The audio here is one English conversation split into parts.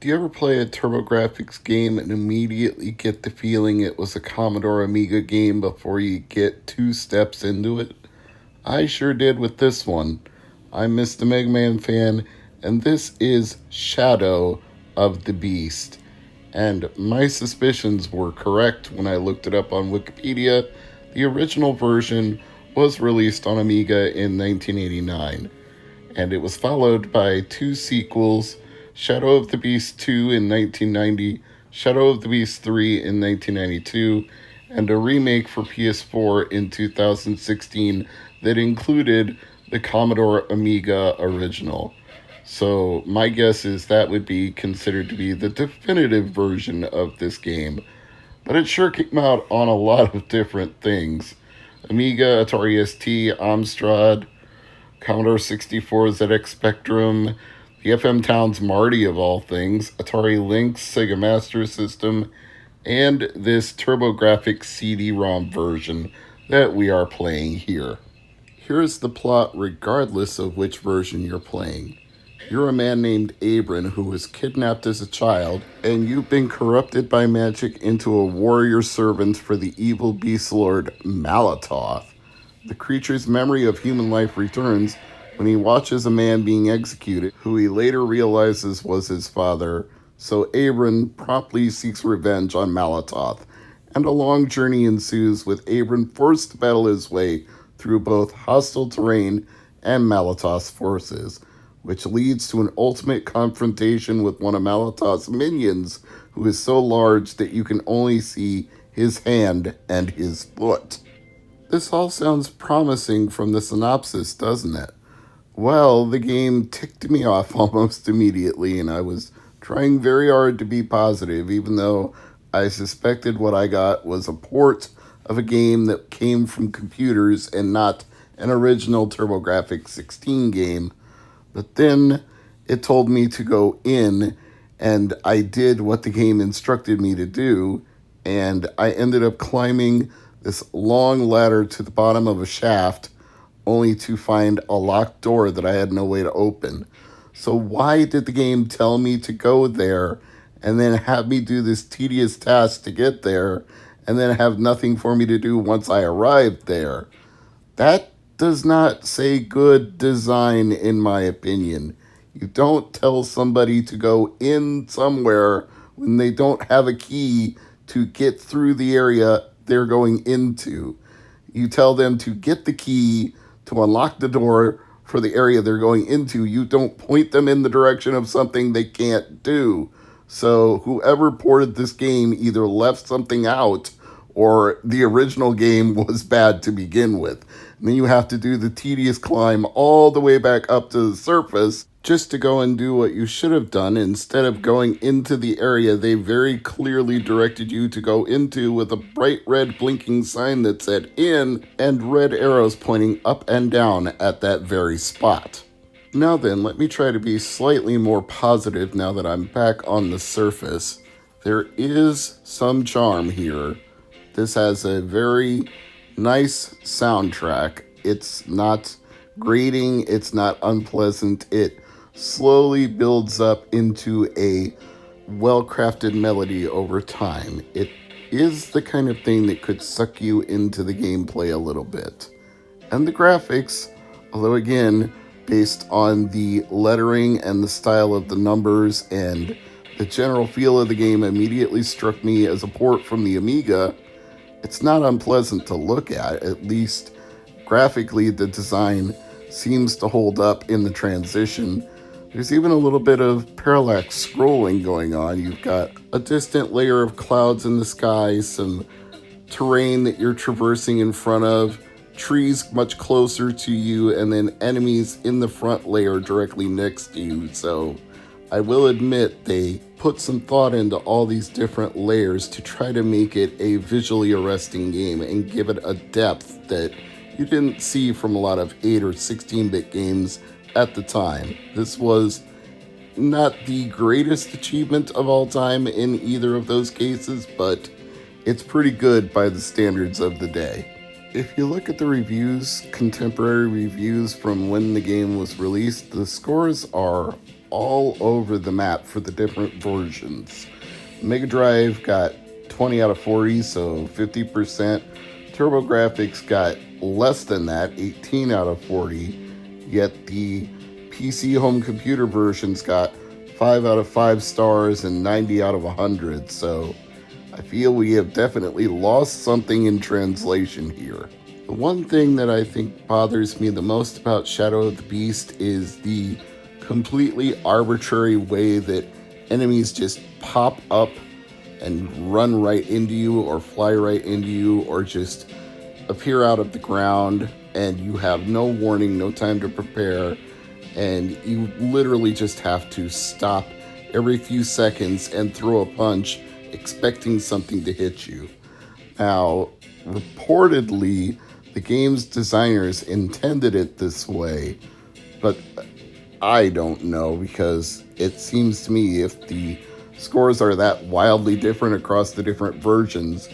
Do you ever play a TurboGrafx game and immediately get the feeling it was a Commodore Amiga game before you get 2 steps into it? I sure did with this one. I'm Mr. MegaManFan, and this is Shadow of the Beast. And my suspicions were correct when I looked it up on Wikipedia. The original version was released on Amiga in 1989, and it was followed by 2 sequels, Shadow of the Beast 2 in 1990, Shadow of the Beast 3 in 1992, and a remake for PS4 in 2016 that included the Commodore Amiga original. So my guess is that would be considered to be the definitive version of this game. But it sure came out on a lot of different things. Amiga, Atari ST, Amstrad, Commodore 64, ZX Spectrum, the FM Towns Marty of all things, Atari Lynx, Sega Master System, and this TurboGrafx CD-ROM version that we are playing here. Here's the plot regardless of which version you're playing. You're a man named Abram who was kidnapped as a child, and you've been corrupted by magic into a warrior servant for the evil beast lord Malatoth. The creature's memory of human life returns when he watches a man being executed, who he later realizes was his father, so Abram promptly seeks revenge on Malatoth, and a long journey ensues with Abram forced to battle his way through both hostile terrain and Malatoth's forces, which leads to an ultimate confrontation with one of Malatoth's minions, who is so large that you can only see his hand and his foot. This all sounds promising from the synopsis, doesn't it? Well, the game ticked me off almost immediately, and I was trying very hard to be positive, even though I suspected what I got was a port of a game that came from computers and not an original TurboGrafx 16 game. But then it told me to go in, and I did what the game instructed me to do, and I ended up climbing this long ladder to the bottom of a shaft, only to find a locked door that I had no way to open. So why did the game tell me to go there and then have me do this tedious task to get there and then have nothing for me to do once I arrived there? That does not say good design, in my opinion. You don't tell somebody to go in somewhere when they don't have a key to get through the area they're going into. You tell them to get the key to unlock the door for the area they're going into. You don't point them in the direction of something they can't do. So whoever ported this game either left something out or the original game was bad to begin with. And then you have to do the tedious climb all the way back up to the surface just to go and do what you should have done instead of going into the area they very clearly directed you to go into with a bright red blinking sign that said in and red arrows pointing up and down at that very spot. Now then, let me try to be slightly more positive now that I'm back on the surface. There is some charm here. This has a very nice soundtrack. It's not grating, it's not unpleasant. It slowly builds up into a well-crafted melody over time. It is the kind of thing that could suck you into the gameplay a little bit. And the graphics, although again, based on the lettering and the style of the numbers and the general feel of the game immediately struck me as a port from the Amiga, it's not unpleasant to look at least graphically the design seems to hold up in the transition. There's even a little bit of parallax scrolling going on. You've got a distant layer of clouds in the sky, some terrain that you're traversing in front of, trees much closer to you, and then enemies in the front layer directly next to you. So I will admit they put some thought into all these different layers to try to make it a visually arresting game and give it a depth that you didn't see from a lot of 8 or 16-bit games at the time. This was not the greatest achievement of all time in either of those cases, but it's pretty good by the standards of the day. If you look at the reviews, contemporary reviews from when the game was released, the scores are all over the map for the different versions. Mega Drive got 20 out of 40, so 50%. TurboGrafx got less than that, 18 out of 40. Yet the PC home computer versions got 5 out of 5 stars and 90 out of 100. So I feel we have definitely lost something in translation here. The one thing that I think bothers me the most about Shadow of the Beast is the completely arbitrary way that enemies just pop up and run right into you or fly right into you or just appear out of the ground, and you have no warning, no time to prepare, and you literally just have to stop every few seconds and throw a punch expecting something to hit you. Now, reportedly, the game's designers intended it this way, but I don't know, because it seems to me if the scores are that wildly different across the different versions,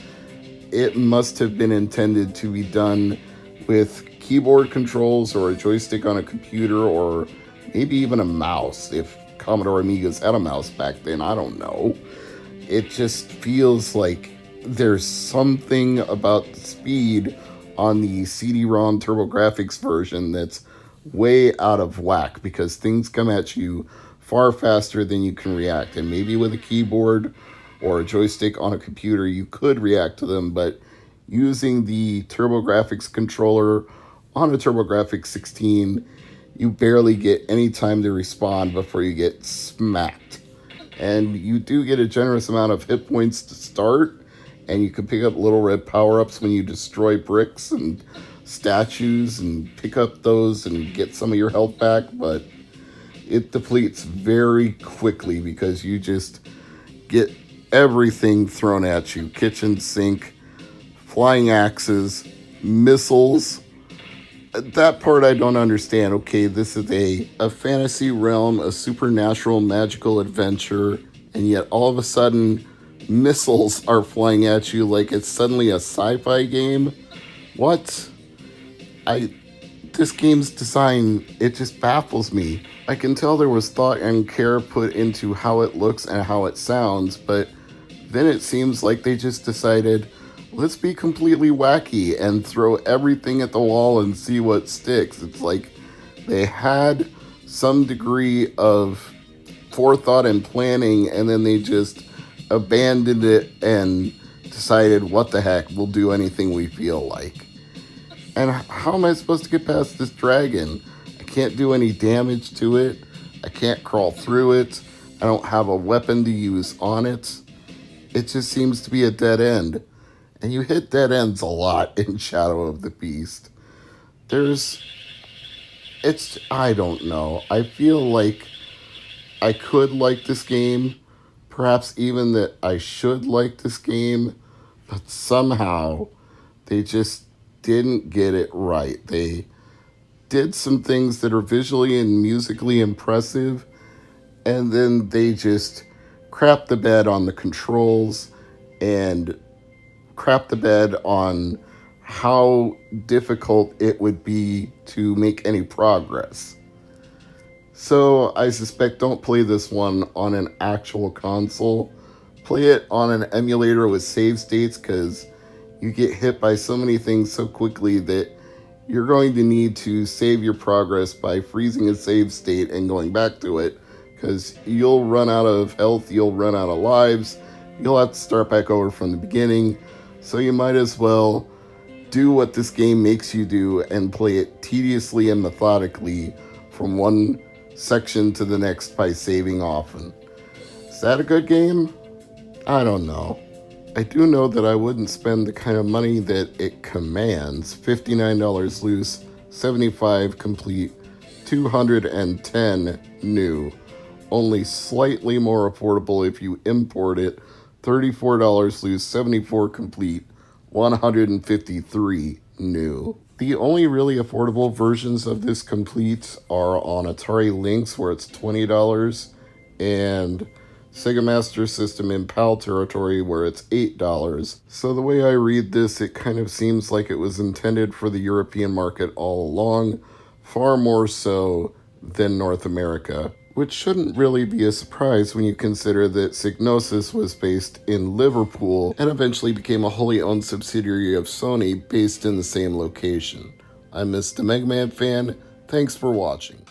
it must have been intended to be done with keyboard controls or a joystick on a computer or maybe even a mouse, if Commodore Amigas had a mouse back then. I don't know. It just feels like there's something about the speed on the CD-ROM TurboGrafx version that's way out of whack, because things come at you far faster than you can react. And maybe with a keyboard or a joystick on a computer, you could react to them, but using the TurboGrafx controller on a TurboGrafx 16, you barely get any time to respond before you get smacked. And you do get a generous amount of hit points to start, and you can pick up little red power-ups when you destroy bricks and statues and pick up those and get some of your health back, but it depletes very quickly because you just get everything thrown at you. Kitchen sink, flying axes, missiles. That part I don't understand. Okay, this is a fantasy realm, a supernatural magical adventure, and yet all of a sudden missiles are flying at you like it's suddenly a sci-fi game. What? This game's design, it just baffles me. I can tell there was thought and care put into how it looks and how it sounds, but then it seems like they just decided, let's be completely wacky and throw everything at the wall and see what sticks. It's like they had some degree of forethought and planning, and then they just abandoned it and decided, what the heck, we'll do anything we feel like. And how am I supposed to get past this dragon? I can't do any damage to it. I can't crawl through it. I don't have a weapon to use on it. It just seems to be a dead end. And you hit dead ends a lot in Shadow of the Beast. I don't know. I feel like I could like this game. Perhaps even that I should like this game. But somehow they just didn't get it right. They did some things that are visually and musically impressive, and then they just crapped the bed on the controls and crapped the bed on how difficult it would be to make any progress. So I suspect don't play this one on an actual console. Play it on an emulator with save states, because you get hit by so many things so quickly that you're going to need to save your progress by freezing a save state and going back to it, because you'll run out of health, you'll run out of lives, you'll have to start back over from the beginning. So you might as well do what this game makes you do and play it tediously and methodically from one section to the next by saving often. Is that a good game? I don't know. I do know that I wouldn't spend the kind of money that it commands. $59 loose, $75 complete, $210 new. Only slightly more affordable if you import it. $34 loose, $74 complete, $153 new. The only really affordable versions of this complete are on Atari Lynx, where it's $20, and Sega Master System in PAL territory, where it's $8. So the way I read this, it kind of seems like it was intended for the European market all along, far more so than North America. which shouldn't really be a surprise when you consider that Psygnosis was based in Liverpool and eventually became a wholly owned subsidiary of Sony based in the same location. I'm Mr. MegaManFan. Thanks for watching.